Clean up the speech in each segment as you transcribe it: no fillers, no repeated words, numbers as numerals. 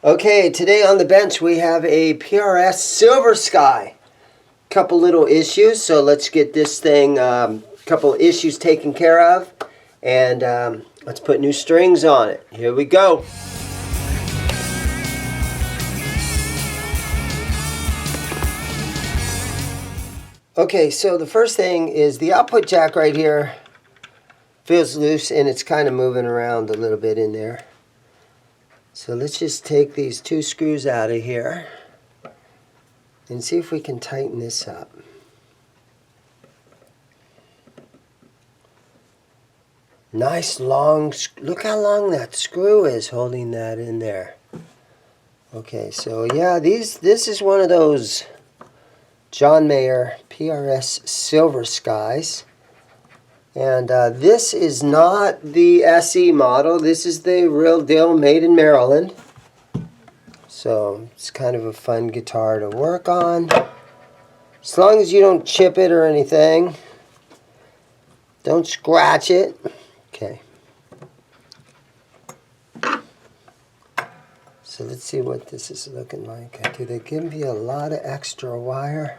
Okay, today on the bench we have a PRS Silver Sky. Couple little issues, so let's get this thing, couple issues taken care of, and let's put new strings on it. Here we go. Okay, so the first thing is the output jack right here feels loose and it's kind of moving around a little bit in there. So let's just take these two screws out of here and see if we can tighten this up. Nice long, look how long that screw is holding that in there. Okay, so yeah, this is one of those John Mayer PRS Silver Skies. And this is not the SE model. This is the real deal, made in Maryland. So it's kind of a fun guitar to work on. As long as you don't chip it or anything. Don't scratch it. Okay. So let's see what this is looking like. Do they give me a lot of extra wire?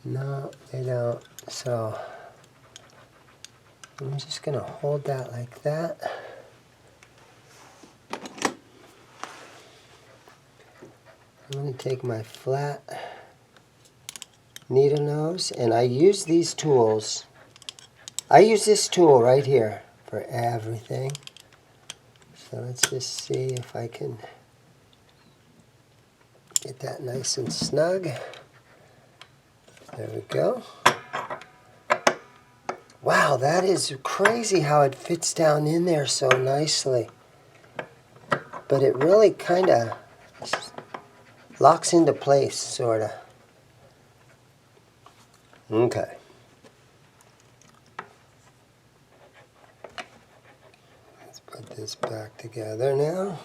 No, they don't. So I'm just going to hold that like that. I'm going to take my flat needle nose, and I use these tools. I use this tool right here for everything. So let's just see if I can get that nice and snug. There we go. Wow, that is crazy how it fits down in there so nicely. But it really kind of locks into place, sort of. Okay. Let's put this back together now.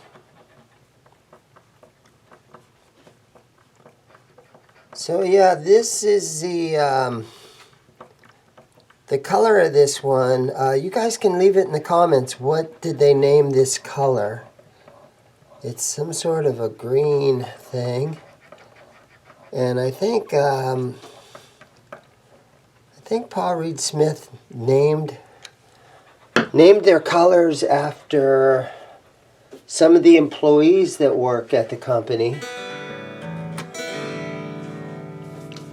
So yeah, this is the color of this one. You guys can leave it in the comments. What did they name this color? It's some sort of a green thing, and I think Paul Reed Smith named their colors after some of the employees that work at the company.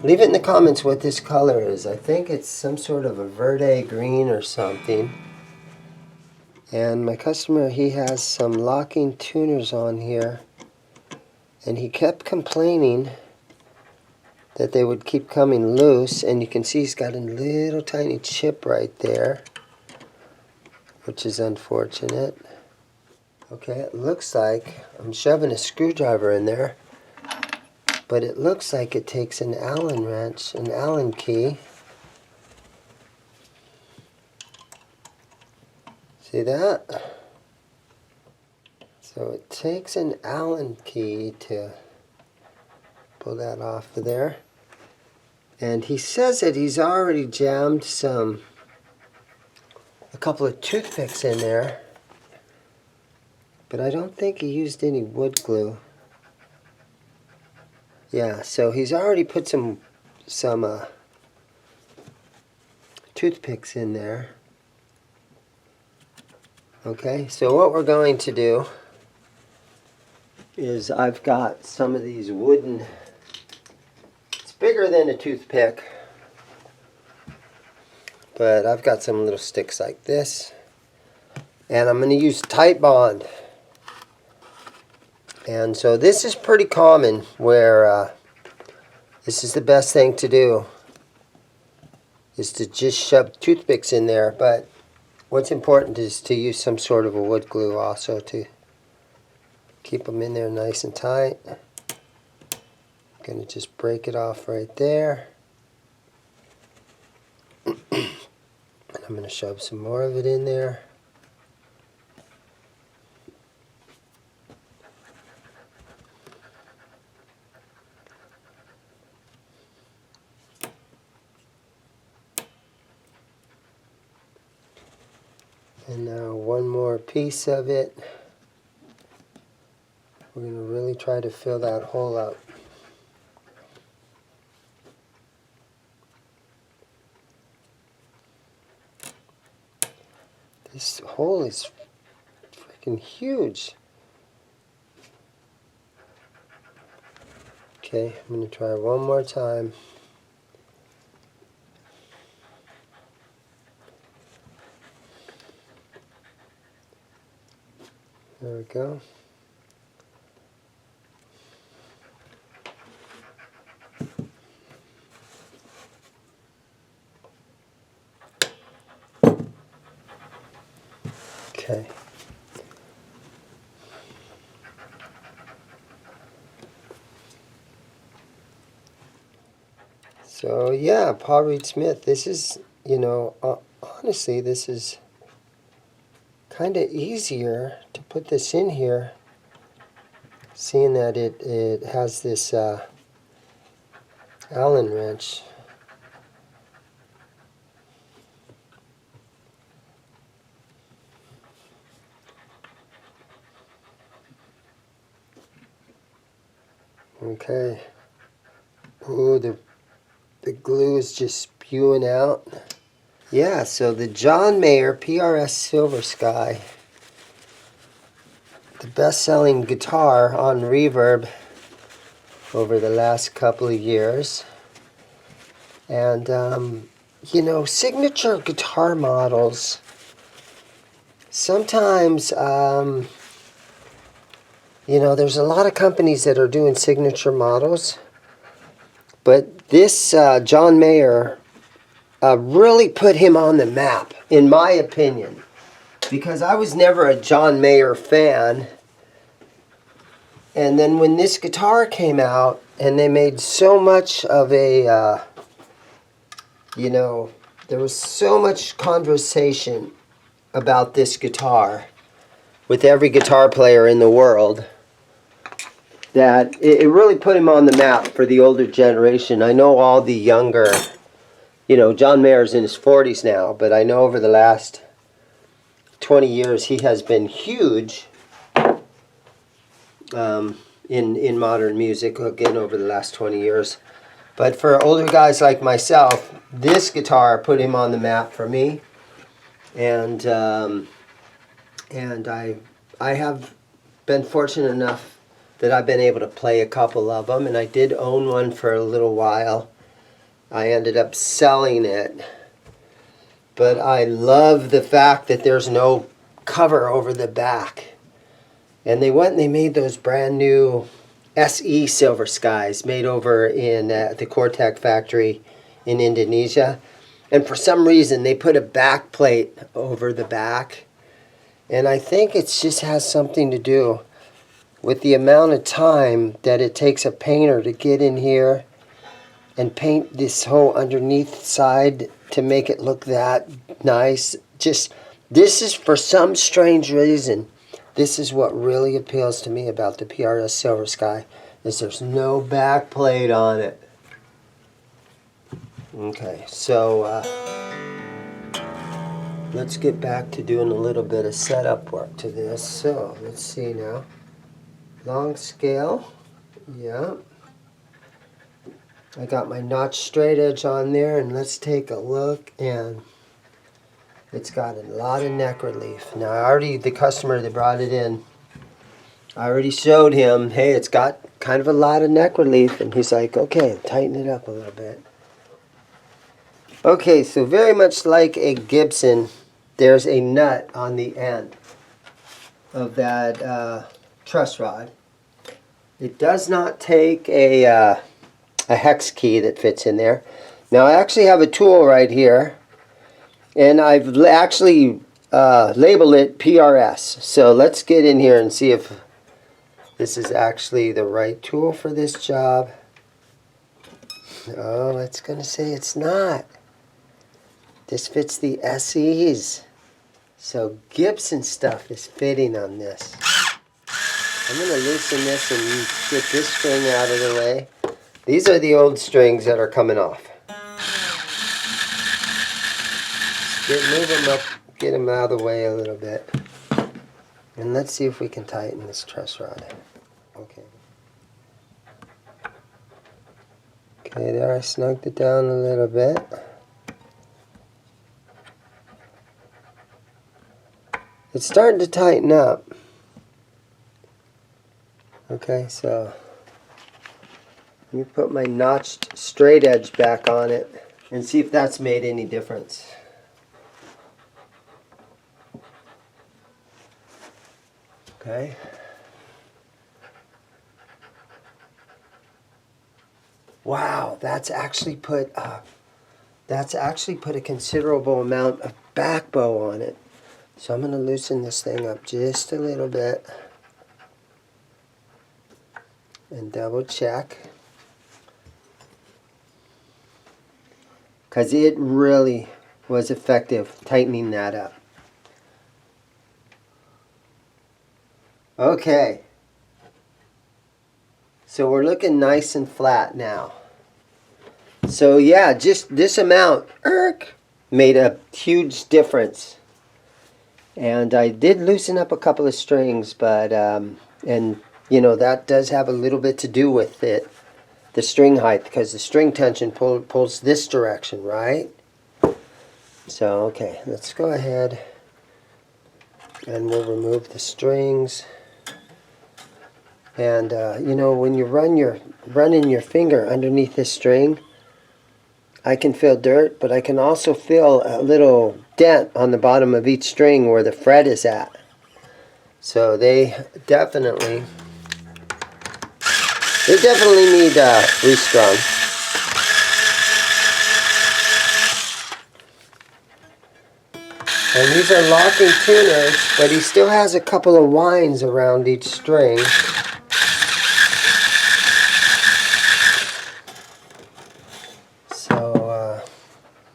Leave it in the comments what this color is. I think it's some sort of a verde green or something. And my customer, he has some locking tuners on here. And he kept complaining that they would keep coming loose. And you can see he's got a little tiny chip right there, which is unfortunate. Okay, it looks like I'm shoving a screwdriver in there. But it looks like it takes an Allen wrench, an Allen key. See that? So it takes an Allen key to pull that off of there. And he says that he's already jammed a couple of toothpicks in there. But I don't think he used any wood glue. Yeah, so he's already put some toothpicks in there. Okay, so what we're going to do is I've got some of these wooden, it's bigger than a toothpick, but I've got some little sticks like this, and I'm going to use Titebond. And so this is pretty common where this is the best thing to do, is to just shove toothpicks in there. But what's important is to use some sort of a wood glue also to keep them in there nice and tight. I'm going to just break it off right there. And I'm going to shove some more of it in there. And now one more piece of it. We're going to really try to fill that hole up. This hole is freaking huge. Okay, I'm going to try one more time. There we go. Okay. So yeah, Paul Reed Smith, this is, you know, honestly, this is kind of easier to put this in here, seeing that it has this Allen wrench. Okay. Ooh, the glue is just spewing out. Yeah, so the John Mayer PRS Silver Sky, the best-selling guitar on Reverb over the last couple of years. And, you know, signature guitar models, sometimes, you know, there's a lot of companies that are doing signature models. But this John Mayer really put him on the map, in my opinion. Because I was never a John Mayer fan. And then when this guitar came out, and they made so much of a, you know, there was so much conversation about this guitar with every guitar player in the world, that it really put him on the map for the older generation. I know all the younger, you know, John Mayer's in his 40s now, but I know over the last 20 years he has been huge in modern music, again, over the last 20 years. But for older guys like myself, this guitar put him on the map for me. And I have been fortunate enough that I've been able to play a couple of them, and I did own one for a little while. I ended up selling it, but I love the fact that there's no cover over the back. And they went and they made those brand new SE Silver Skies made over in the Cortec factory in Indonesia. And for some reason they put a back plate over the back. And I think it just has something to do with the amount of time that it takes a painter to get in here and paint this whole underneath side to make it look that nice. Just, this is, for some strange reason, this is what really appeals to me about the PRS Silver Sky, is there's no back plate on it. Okay, so let's get back to doing a little bit of setup work to this. So let's see now. Long scale, yeah. I got my notch straight edge on there, and let's take a look, and it's got a lot of neck relief. Now I already, the customer that brought it in, I already showed him, hey, it's got kind of a lot of neck relief, and he's like, okay, tighten it up a little bit. Okay, so very much like a Gibson, there's a nut on the end of that truss rod. It does not take a hex key that fits in there. Now I actually have a tool right here, and I've actually labeled it PRS. So let's get in here and see if this is actually the right tool for this job. Oh, it's going to say it's not. This fits the SEs. So Gibson stuff is fitting on this. I'm going to loosen this and get this string out of the way. These are the old strings that are coming off. Move them up, get them out of the way a little bit. And let's see if we can tighten this truss rod. Okay. Okay, there I snugged it down a little bit. It's starting to tighten up. Okay, so let me put my notched straight edge back on it and see if that's made any difference. Okay. Wow, that's actually put a considerable amount of back bow on it. So I'm going to loosen this thing up just a little bit and double check, because it really was effective tightening that up. Okay, so we're looking nice and flat now. So yeah, just this amount made a huge difference. And I did loosen up a couple of strings, but and you know, that does have a little bit to do with it, the string height, because the string tension pulls this direction, right? So okay, let's go ahead and we'll remove the strings. And you know, when you running your finger underneath this string, I can feel dirt, but I can also feel a little dent on the bottom of each string where the fret is at. So they definitely need restrung. And these are locking tuners, but he still has a couple of winds around each string.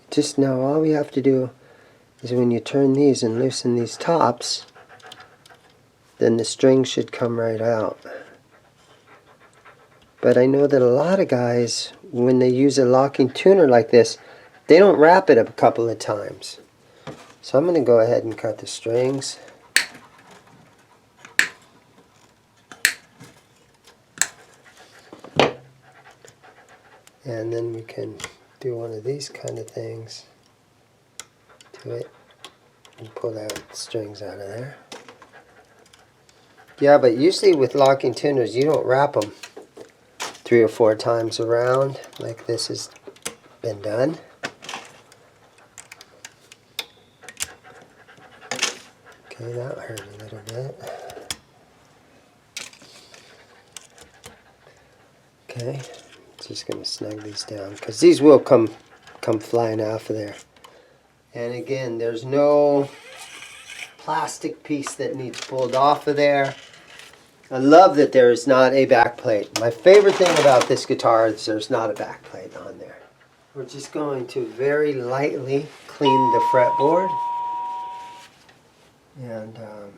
Just now, all we have to do is when you turn these and loosen these tops, then the string should come right out. But I know that a lot of guys, when they use a locking tuner like this, they don't wrap it a couple of times. So I'm going to go ahead and cut the strings. And then we can do one of these kind of things to it and pull out the strings out of there. Yeah, but usually with locking tuners, you don't wrap them 3 or 4 times around like this has been done. Okay, that hurt a little bit. Okay. Just going to snug these down because these will come flying off of there. And again, there's no plastic piece that needs pulled off of there. I love that there is not a back plate. My favorite thing about this guitar is there's not a back plate on there. We're just going to very lightly clean the fretboard. And I'm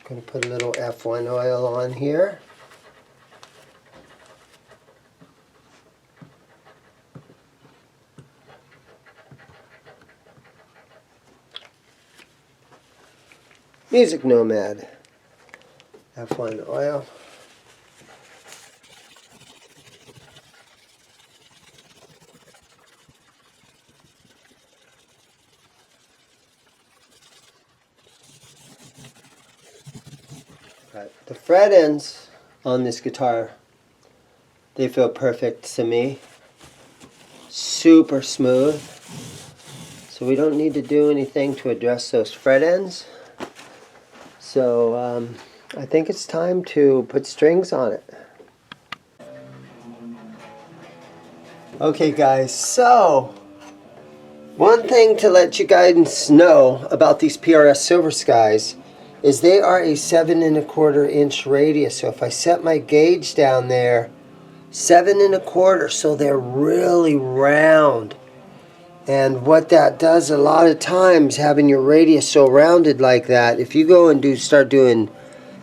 going to put a little F1 oil on here. Music Nomad, F1 oil. Right. The fret ends on this guitar, they feel perfect to me. Super smooth. So we don't need to do anything to address those fret ends. So I think it's time to put strings on it. Okay guys, so one thing to let you guys know about these PRS Silver Skies is they are a 7 1/4 inch radius. So if I set my gauge down there, 7 1/4, so they're really round. And what that does a lot of times, having your radius so rounded like that, if you go and start doing,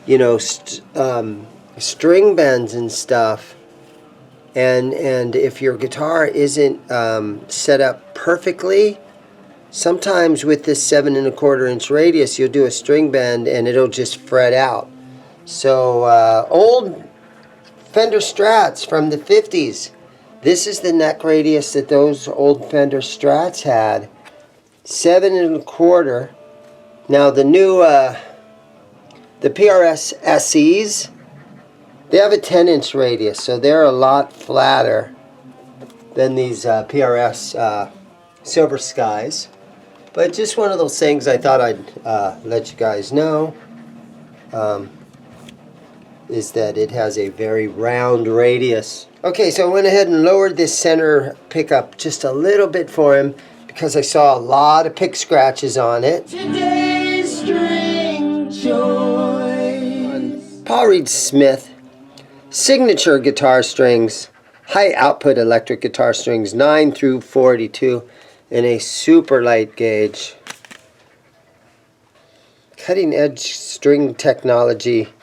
you know, string bends and stuff, and if your guitar isn't set up perfectly, sometimes with this 7 1/4 inch radius, you'll do a string bend and it'll just fret out. So Fender Strats from the 50s. This is the neck radius that those old Fender Strats had. 7 1/4. Now the new, the PRS SEs, they have a 10-inch radius, so they're a lot flatter than these PRS Silver Skies. But just one of those things I thought I'd let you guys know, is that it has a very round radius. Okay, so I went ahead and lowered this center pickup just a little bit for him because I saw a lot of pick scratches on it. Today's string choice. Paul Reed Smith signature guitar strings, high output electric guitar strings, 9 through 42 in a super light gauge. Cutting edge string technology.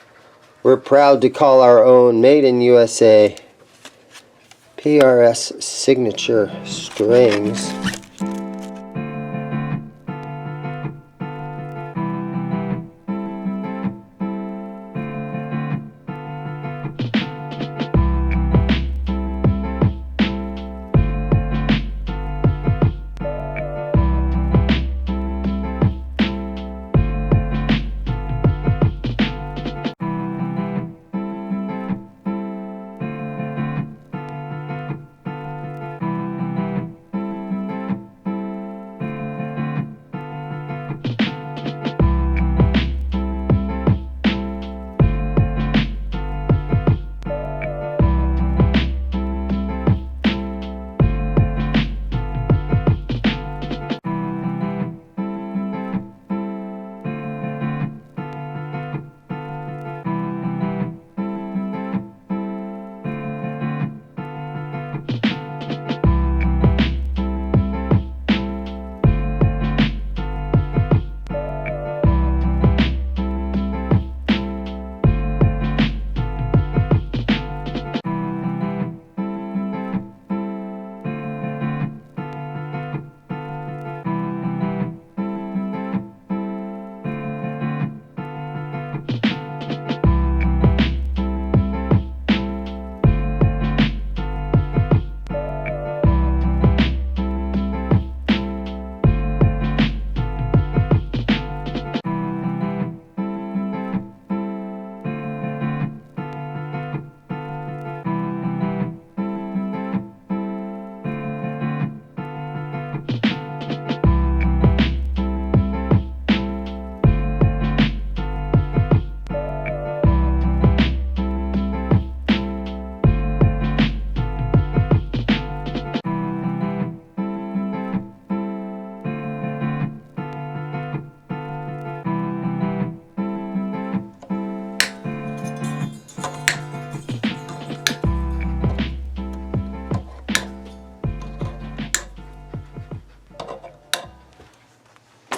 We're proud to call our own, made in USA. PRS signature strings.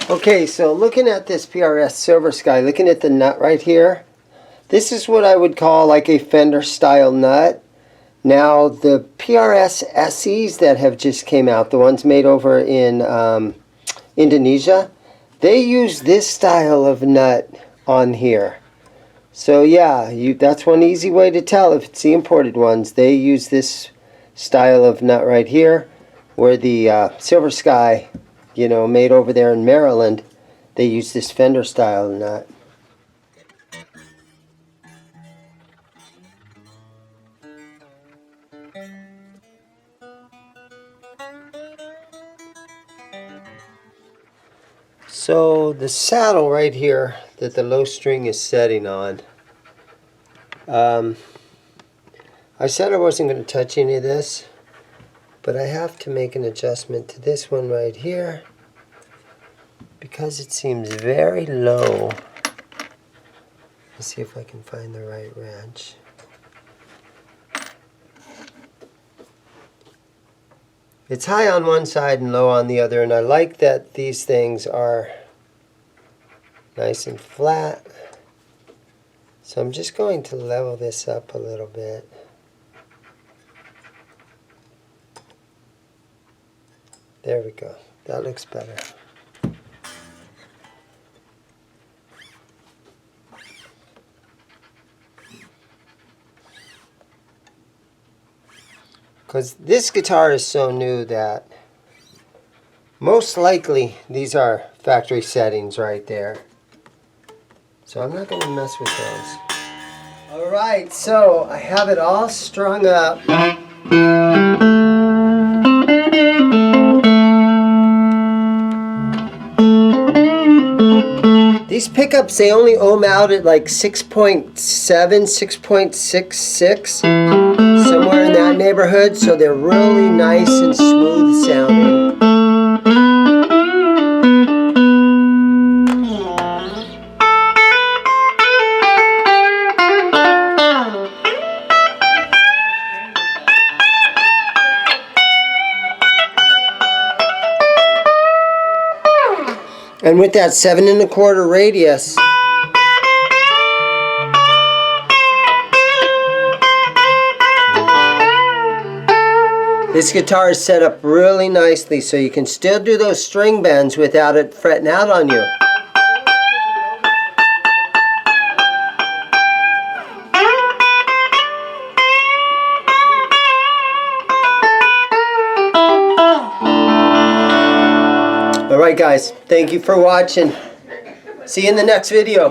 Okay, so looking at this PRS Silver Sky, looking at the nut right here, this is what I would call like a Fender style nut. Now the PRS SEs that have just came out, the ones made over in Indonesia, they use this style of nut on here. So yeah, that's one easy way to tell if it's the imported ones. They use this style of nut right here, where the Silver Sky, you know, made over there in Maryland, they use this Fender style nut. So the saddle right here that the low string is setting on, I said I wasn't going to touch any of this, but I have to make an adjustment to this one right here because it seems very low. Let's see if I can find the right wrench. It's high on one side and low on the other, and I like that these things are nice and flat. So I'm just going to level this up a little bit. There we go. That looks better. Because this guitar is so new that most likely these are factory settings right there. So I'm not going to mess with those. Alright, so I have it all strung up. These pickups, they only ohm out at like 6.7, 6.66, somewhere in that neighborhood, so they're really nice and smooth sounding. And with that 7 1/4 radius, this guitar is set up really nicely, so you can still do those string bends without it fretting out on you. Alright guys, thank you for watching. See you in the next video.